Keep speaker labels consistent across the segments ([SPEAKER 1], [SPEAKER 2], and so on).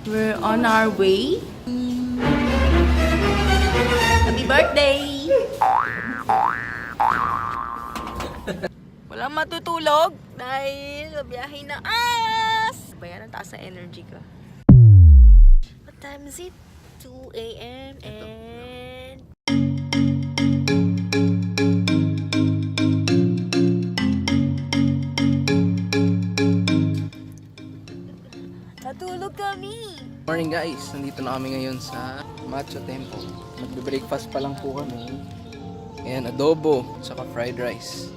[SPEAKER 1] We're on our way. Happy birthday! Walang matutulog dahil biyahe na as! Bayan, ang taas na energy ko. What time is it? 2 a.m. and... Natulog kami!
[SPEAKER 2] Morning guys, nandito na kami ngayon sa Matcha Temple. Magbe-breakfast pa lang po kami. Ayan, adobo, saka fried rice.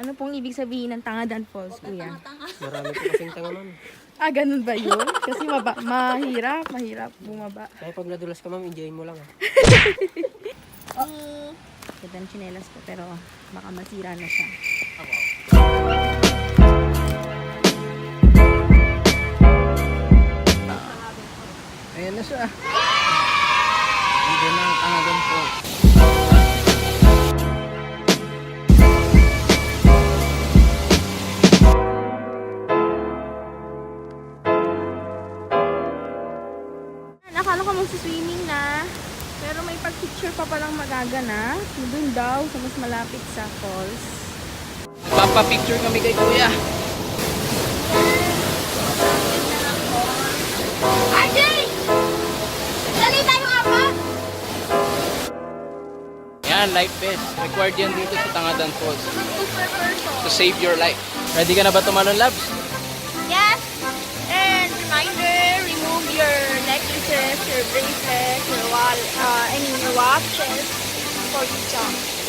[SPEAKER 1] Ano pong ibig sabihin ng Tangadan Falls, kuya?
[SPEAKER 2] Marami po kasing tanga ma'am.
[SPEAKER 1] Ah, ganun ba yun? Kasi mahirap bumaba.
[SPEAKER 2] Kaya pag nadulas ka ma'am, enjoy mo lang
[SPEAKER 1] Ganda ng tsinelas ko, pero baka masira na siya.
[SPEAKER 2] Ayan na siya. Andiyan na ang Tangadan Falls.
[SPEAKER 1] Akala ko magsuswimming na, pero may pag-picture pa palang magaganap. Doon daw, sa mas malapit sa falls.
[SPEAKER 2] Papa-picture kami kay kuya.
[SPEAKER 1] RJ! Dali tayo apa!
[SPEAKER 2] Yan, life vest. Required yan dito sa Tangadan Falls. To save your life. Ready ka na ba tumalon, Labs?
[SPEAKER 1] Yes! And reminder, remove your necklaces, your bracelets, your watches before you jump.